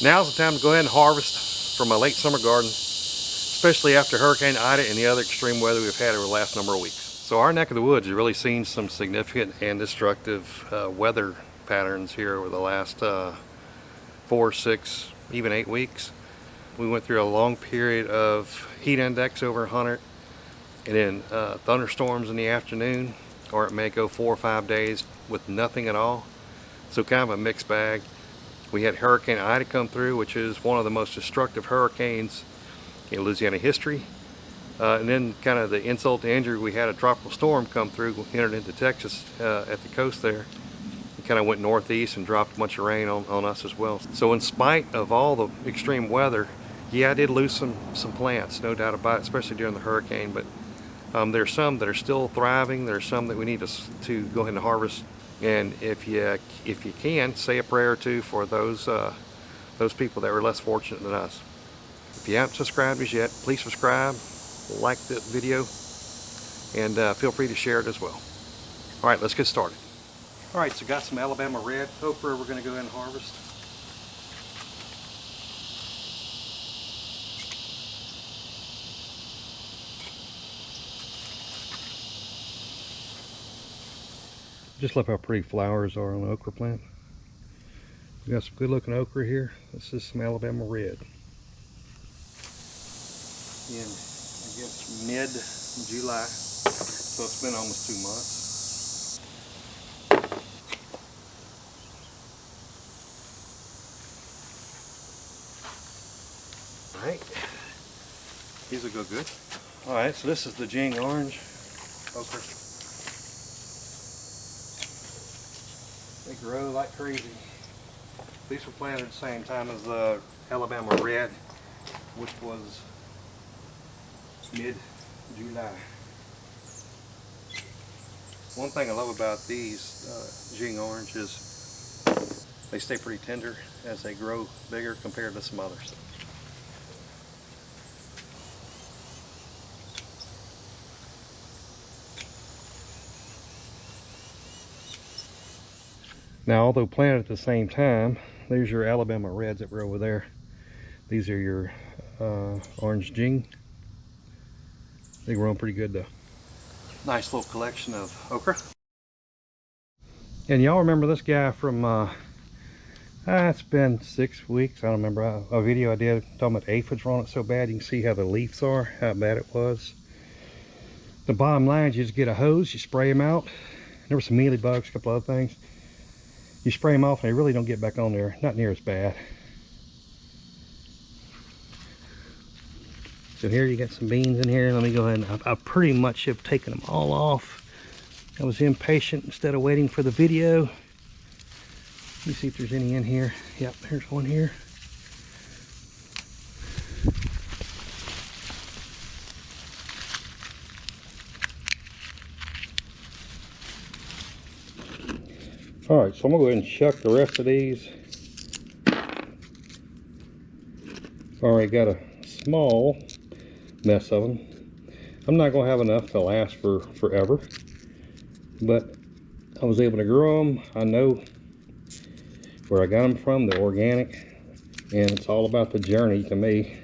Now's the time to go ahead and harvest from my late summer garden, especially after Hurricane Ida and the other extreme weather we've had over the last number of weeks. So our neck of the woods has really seen some significant and destructive weather patterns here over the last 4, 6, even 8 weeks. We went through a long period of heat index over 100, and then thunderstorms in the afternoon, or it may go 4 or 5 days with nothing at all. So kind of a mixed bag. We had Hurricane Ida come through, which is one of the most destructive hurricanes in Louisiana history. And then kind of the insult to injury, we had a tropical storm come through, entered into Texas at the coast there. It kind of went northeast and dropped a bunch of rain on us as well. So in spite of all the extreme weather, yeah, I did lose some plants, no doubt about it, especially during the hurricane. But there's some that are still thriving. There's some that we need to go ahead and harvest. And if you can, say a prayer or two for those people that were less fortunate than us. If you haven't subscribed as yet, please subscribe, like the video, and feel free to share it as well. All right, let's get started. All right, so got some Alabama red okra we're going to go ahead and harvest. Just love how pretty flowers are on the okra plant. We got some good looking okra here. This is some Alabama red. In, I guess, mid-July, so it's been almost 2 months. All right, these will go good. All right, so this is the Calamandin Orange okra. They grow like crazy. These were planted at the same time as the Alabama red, which was mid-July. One thing I love about these Calamandin Orange is they stay pretty tender as they grow bigger compared to some others. Now, although planted at the same time, there's your Alabama reds that were over there. These are your orange Jing. They grow pretty good though. Nice little collection of okra. And y'all remember this guy from, it's been 6 weeks, I don't remember, a video I did talking about aphids were on it so bad. You can see how the leaves are, how bad it was. The bottom line is you just get a hose, you spray them out. There were some mealybugs, a couple other things. You spray them off and they really don't get back on there, not near as bad. So here you got some beans in here. Let me go ahead and I pretty much have taken them all off. I was impatient instead of waiting for the video. Let me see if there's any in here. Yep, there's one here. All right, so I'm gonna go ahead and chuck the rest of these. Already got a small mess of them. I'm not gonna have enough to last for forever, but I was able to grow them. I know where I got them from. They're organic, and it's all about the journey to me.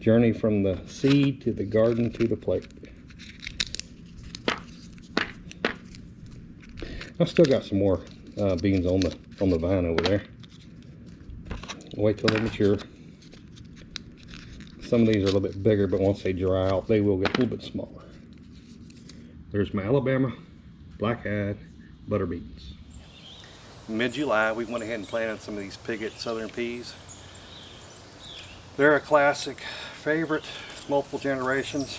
Journey from the seed to the garden to the plate. I've still got some more beans on the vine over there. Wait till they mature. Some of these are a little bit bigger, but once they dry out, they will get a little bit smaller. There's my Alabama black-eyed butter beans. Mid-July, we went ahead and planted some of these Piggett southern peas. They're a classic favorite, multiple generations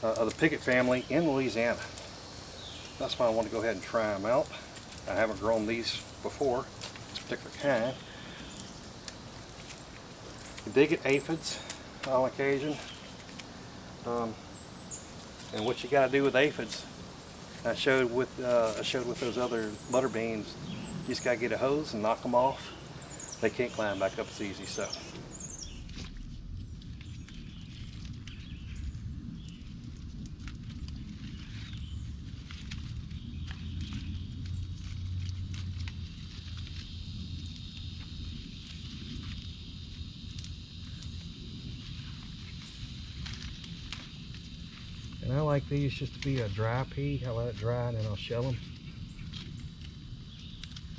of the Piggett family in Louisiana. That's why I want to go ahead and try them out. I haven't grown these before, this particular kind. You dig at aphids on occasion. And what you got to do with aphids, I showed with those other butter beans, you just got to get a hose and knock them off. They can't climb back up as easy. So. And I like these just to be a dry pea. I let it dry and then I'll shell them.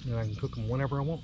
And I can cook them whenever I want.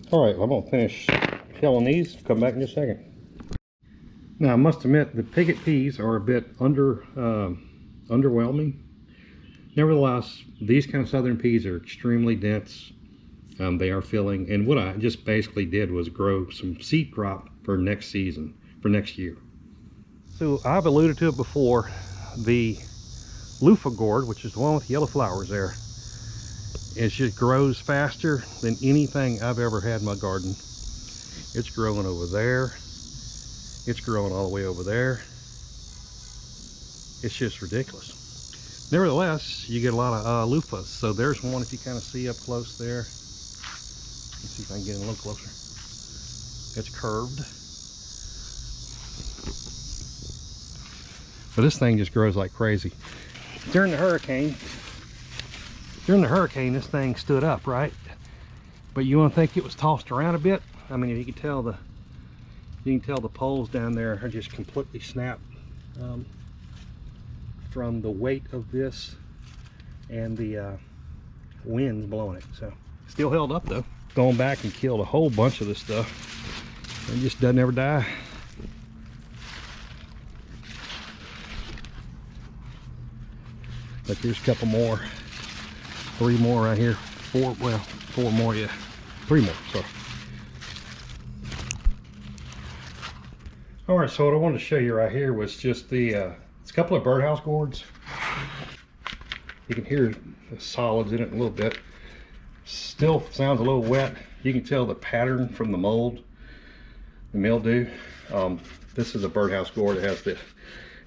All right, I'm gonna finish shelling these. Come back in just a second. Now I must admit the Piggett peas are a bit underwhelming. Nevertheless, these kind of southern peas are extremely dense. They are filling, and what I just basically did was grow some seed crop for next season, for next year. So I've alluded to it before, the Luffa Gourd, which is the one with yellow flowers there, it just grows faster than anything I've ever had in my garden. It's growing over there. It's growing all the way over there. It's just ridiculous. Nevertheless, you get a lot of loofahs. So there's one, if you kind of see up close there. Let's see if I can get in a little closer. It's curved. But this thing just grows like crazy. During the hurricane, this thing stood up, right? But you want to think it was tossed around a bit? I mean, you can tell the poles down there are just completely snapped from the weight of this and the winds blowing it. So still held up though. Going back and killed a whole bunch of this stuff. It just doesn't ever die. Look, here's a couple more. 3 more right here. 4 more, yeah. 3 more, sorry. All right, so what I wanted to show you right here was just it's a couple of Birdhouse Gourds. You can hear the solids in it a little bit. Still sounds a little wet. You can tell the pattern from the mold, the mildew. This is a Birdhouse Gourd. It has the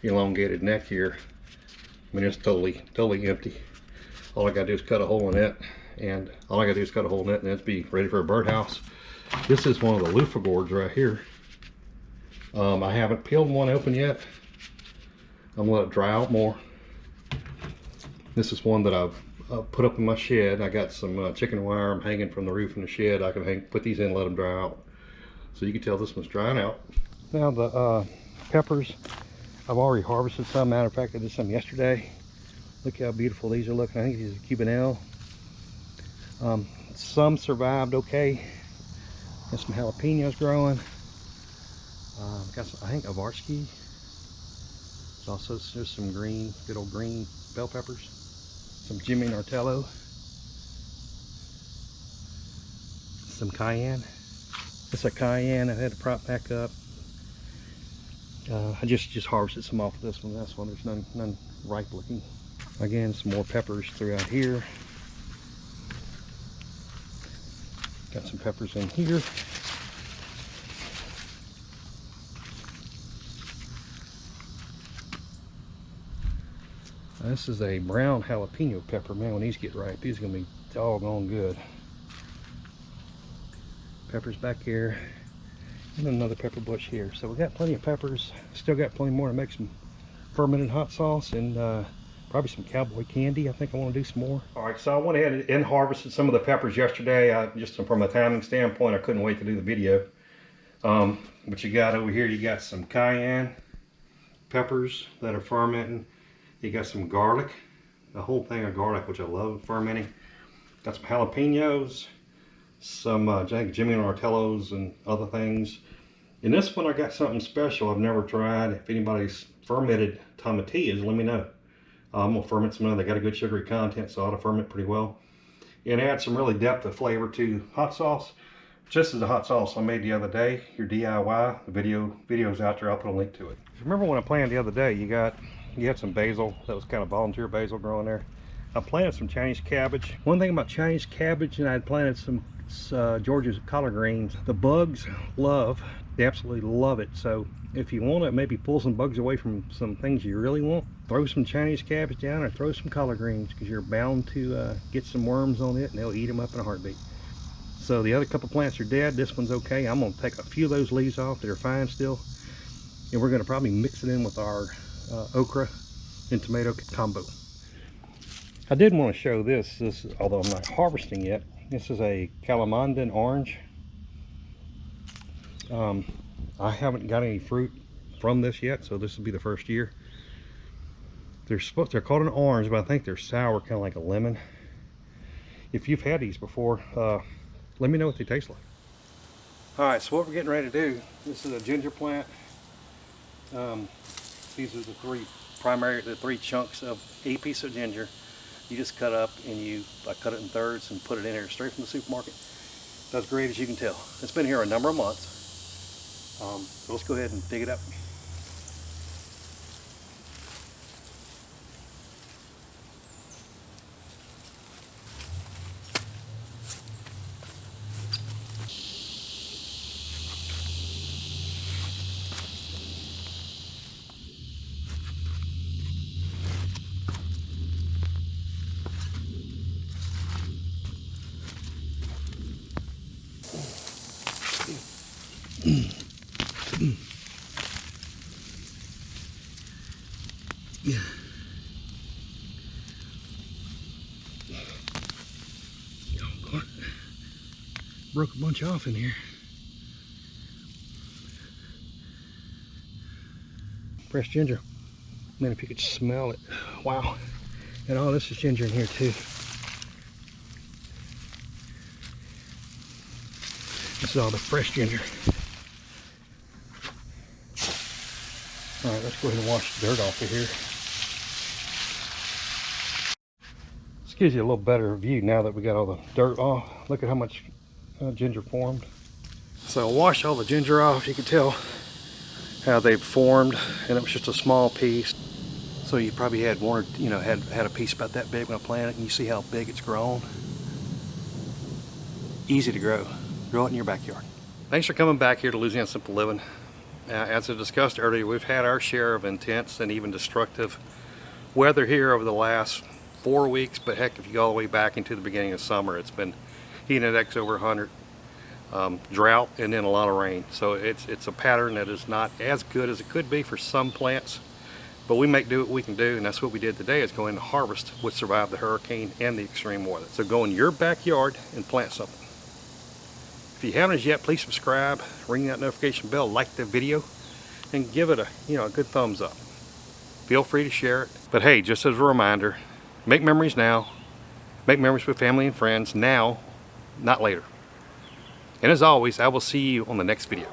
elongated neck here. I mean, it's totally empty. All I gotta do is cut a hole in it, and it's be ready for a birdhouse. This is one of the Luffa Gourds right here. I haven't peeled one open yet. I'm gonna let it dry out more. This is one that I've put up in my shed. I got some chicken wire I'm hanging from the roof in the shed. I can put these in and let them dry out. So you can tell this one's drying out. Now the peppers, I've already harvested some. Matter of fact, I did some yesterday. Look how beautiful these are looking. I think these are Cubanelle. Some survived okay. Got some jalapenos growing. Got some, I think, Avarsky. There's also just some green, good old green bell peppers. Some Jimmy Nartello. Some Cayenne. It's a Cayenne. I had to prop back up. I just harvested some off of this one. That's one. There's none ripe looking. Again, some more peppers throughout here. Got some peppers in here. This is a brown jalapeno pepper. Man, when these get ripe, these are gonna be doggone good. Peppers back here, and another pepper bush here. So we got plenty of peppers. Still got plenty more to make some fermented hot sauce and probably some cowboy candy. I think I want to do some more. All right, so I went ahead and harvested some of the peppers yesterday. Just from a timing standpoint, I couldn't wait to do the video. But you got over here, you got some cayenne peppers that are fermenting. You got some garlic, a whole thing of garlic, which I love fermenting. Got some jalapenos, some Jimmy Nartellos and other things. In this one, I got something special I've never tried. If anybody's fermented tomatillas, let me know. I'm gonna ferment some of them. They got a good sugary content, so I ought to ferment pretty well. And add some really depth of flavor to hot sauce. Just as a hot sauce I made the other day, your DIY, the video's out there. I'll put a link to it. Remember when I planted the other day, you had some basil that was kind of volunteer basil growing there. I planted some Chinese cabbage. One thing about Chinese cabbage, and I had planted some Georgia's collard greens, the bugs they absolutely love it. So if you want to maybe pull some bugs away from some things you really want, throw some Chinese cabbage down or throw some collard greens, because you're bound to get some worms on it and they'll eat them up in a heartbeat. So the other couple plants are dead. This one's okay. I'm going to take a few of those leaves off that are fine still, and we're going to probably mix it in with our okra and tomato combo. I did want to show this, although I'm not harvesting yet. This is a Calamandin Orange. I haven't got any fruit from this yet, so this will be the first year. They're called an orange, but I think they're sour, kind of like a lemon. If you've had these before, let me know what they taste like. All right, so what we're getting ready to do, this is a ginger plant. These are the three chunks of a piece of ginger. You just cut up and I cut it in thirds and put it in here straight from the supermarket. Does great, as you can tell. It's been here a number of months. So let's go ahead and dig it up. Yeah. Oh, broke a bunch off in here. Fresh ginger. Man, if you could smell it. Wow. And all this is ginger in here too. This is all the fresh ginger. All right, let's go ahead and wash the dirt off of here. This gives you a little better view now that we got all the dirt off. Look at how much ginger formed. So I washed all the ginger off. You can tell how they've formed, and it was just a small piece. So you probably had one, or had a piece about that big when I planted it, and you see how big it's grown. Easy to grow. Grow it in your backyard. Thanks for coming back here to Louisiana Simple Living. As I discussed earlier, we've had our share of intense and even destructive weather here over the last 4 weeks, but heck, if you go all the way back into the beginning of summer, it's been heat index over 100, drought, and then a lot of rain. So it's a pattern that is not as good as it could be for some plants, but we make do what we can do, and that's what we did today, is go in and harvest what survived the hurricane and the extreme weather. So go in your backyard and plant something. If you haven't as yet, please subscribe, ring that notification bell, like the video, and give it a good thumbs up. Feel free to share it. But hey, just as a reminder, make memories now. Make memories with family and friends now, not later. And as always, I will see you on the next video.